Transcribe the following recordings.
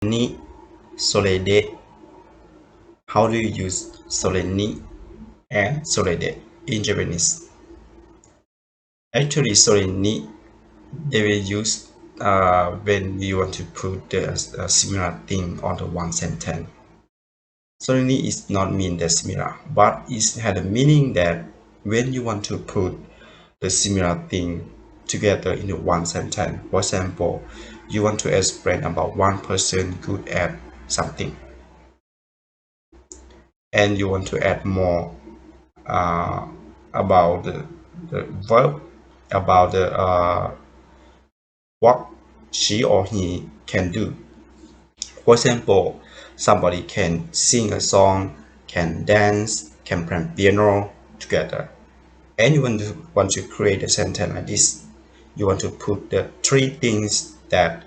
SORENI, SOREDE. How do you use SORENI and SOREDE in Japanese? Actually, SORENI they will use when you want to put the similar thing on the one sentence. SORENI is not mean that similar, but it had a meaning that when you want to put the similar thing together in one sentence. For example, you want to explain about one person good at something, and you want to add more about the verb, about what she or he can do. For example, somebody can sing a song, can dance, can play piano together. And you want to create a sentence like this. You want to put the three things that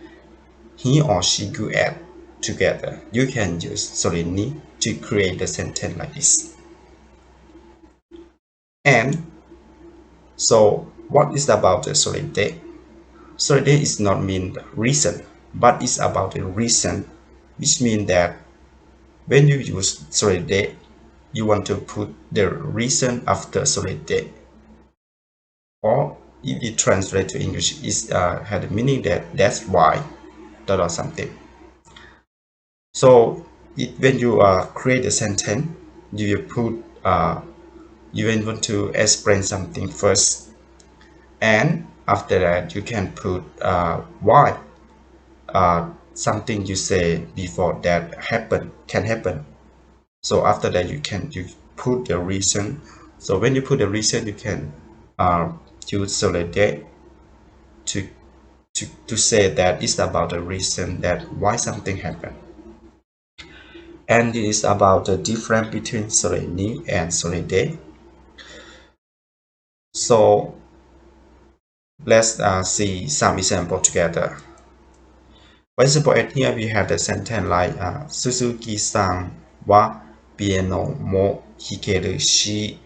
he or she good at together. You can use SORENI to create a sentence like this. And so what is about the SOREDE? SOREDE is not mean reason, but it's about the reason, which means that when you use SOREDE, you want to put the reason after SOREDE. Or if you translate to English, it had a meaning that that's why, that or something. So when you create a sentence, you will put you will want to explain something first, and after that you can put why something you say before that can happen. So after that you put the reason. So when you put the reason, you can use SOREDE to say that it's about the reason that why something happened. And it is about the difference between SORENI and SOREDE. So let's see some example together. For example, at here we have the sentence like Suzuki-san wa piano mo hikeru shi,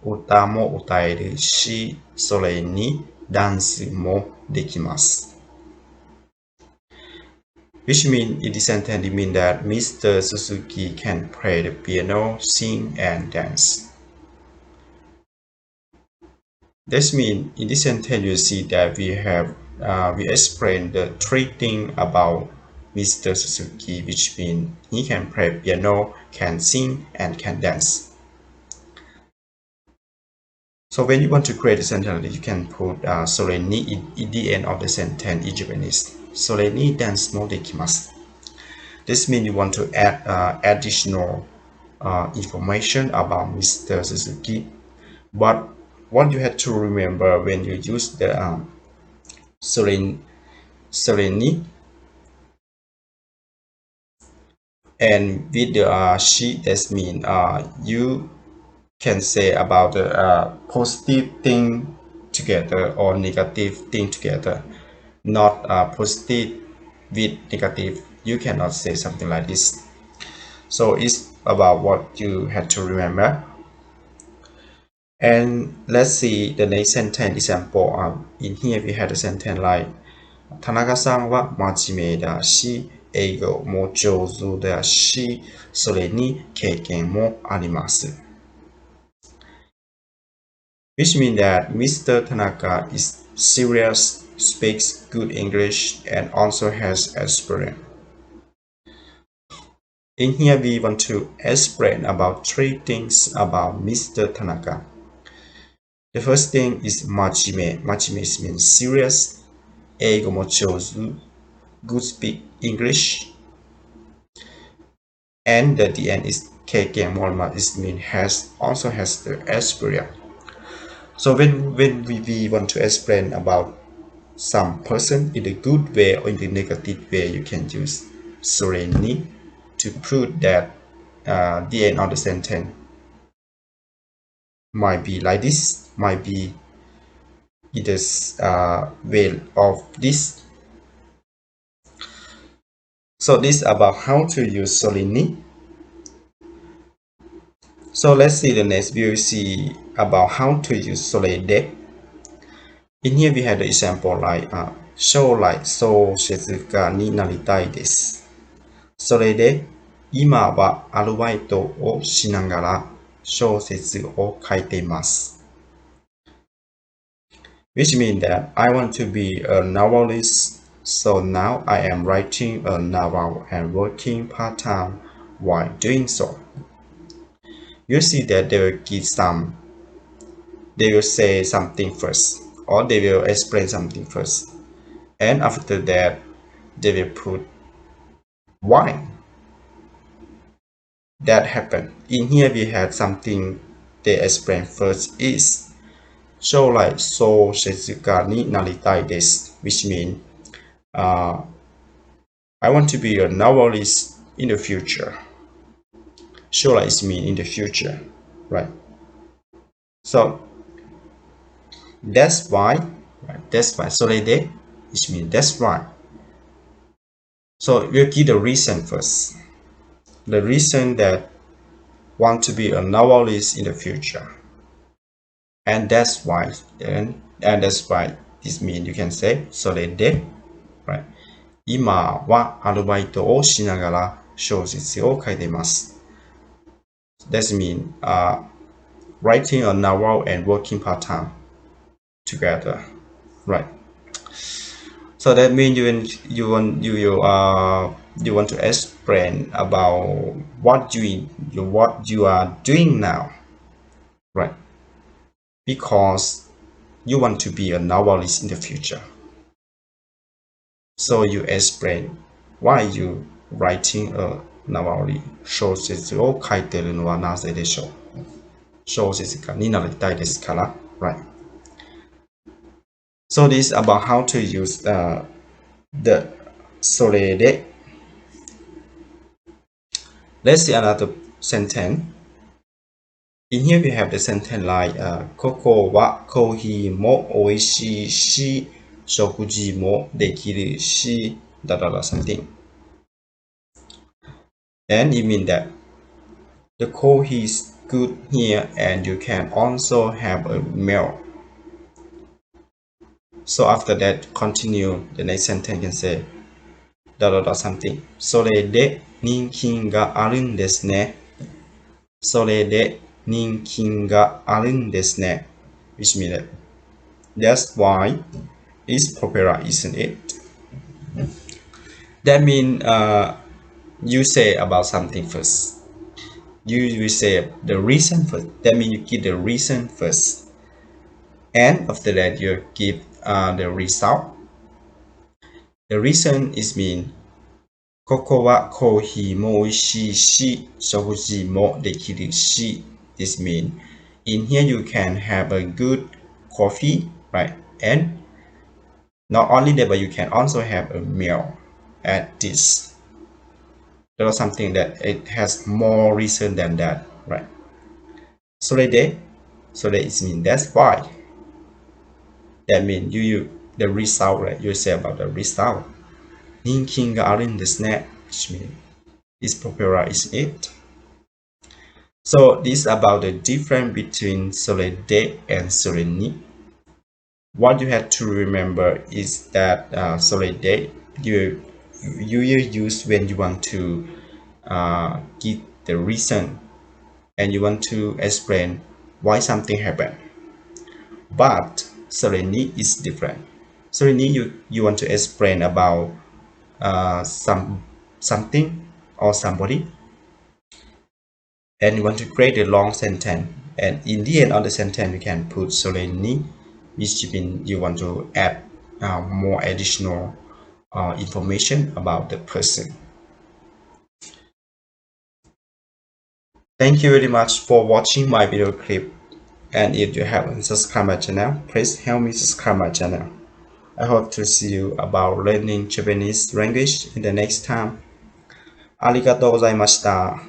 uta mo utaeru shi, sore ni dansu mo dekimasu. Which means in this sentence it means that Mr. Suzuki can play the piano, sing, and dance. This means in this sentence you see that we explain the three things about Mr. Suzuki, which means he can play piano, can sing, and can dance. So when you want to create a sentence, you can put SORENI in the end of the sentence in Japanese. SORENI dansu mo dekimasu. This means you want to add additional information about Mr. Suzuki. But what you have to remember when you use the SORENI and with the she, that means you can say about the positive thing together or negative thing together, not positive with negative. You cannot say something like this. So it's about what you have to remember. And let's see the next sentence example. In here we had a sentence like 田中さんは真面目だし、英語も上手だし、それに経験もあります。Which means that Mr. Tanaka is serious, speaks good English, and also has experience. In here we want to explain about three things about Mr. Tanaka. The first thing is majime. Majime means serious. 英語も上手 good speak English. And the end is 経験もあります it means also has the experience. So when we want to explain about some person in a good way or in the negative way, you can use SORENI to prove that the end of the sentence might be like this, might be in this way of this. So this is about how to use SORENI. So let's see the next view, see about how to use SOREDE. In here we have the example like 将来そう静かになりたいです.それで、今はアルバイトをしながら小説を書いています。Which means that I want to be a novelist, so now I am writing a novel and working part-time while doing so. You see that they will say something first, or they will explain something first, and after that, they will put why that happened. In here, we had something they explain first is so like so Shizuka ni naritai desu, which means uh, I want to be a novelist in the future. Shola is mean in the future, right? So that's why, right? That's why Sorede is mean that's why. So we'll give the reason first. The reason that want to be a novelist in the future, and that's why, and that's why this mean you can say Sorede, right? 今はアルバイトをしながら小説を書いています。That means writing a novel and working part-time together, right? So that means you want to explain about what you are doing now, right? Because you want to be a novelist in the future. So you explain why you writing a novel. 小説を書いているのはなぜでしょう。小説家になりたいですから、right? So this is about how to use the SOREDE. Let's see another sentence. In here we have the sentence like ここはコーヒーも美味しいし、食事もできるし、something. And it means that the coffee is good here and you can also have a meal. So after that, continue the next sentence can say something. それで人気があるんですね。それで人気があるんですね。Which means that's why it's popular, isn't it? That means you say about something first. You will say the reason first. That means you give the reason first. And after that, you give the result. The reason is mean ここはコーヒーも美味しいし、食事もできるし。This means in here you can have a good coffee, right? And not only that, but you can also have a meal at this. There is something that it has more reason than that, right? So that is mean that's why. That means the result, right? You say about the result. 人気があるんですね. Which means it's popular, is it? So this is about the difference between SOREDE and SORENI. What you have to remember is that SOREDE you use when you want to give the reason and you want to explain why something happened. But SORENI is different. SORENI you want to explain about something or somebody, and you want to create a long sentence, and in the end of the sentence you can put SORENI, which means you want to add more additional information about the person. Thank you very much for watching my video clip, and if you haven't subscribed my channel, please help me subscribe my channel. I hope to see you about learning Japanese language in the next time. ありがとうございました。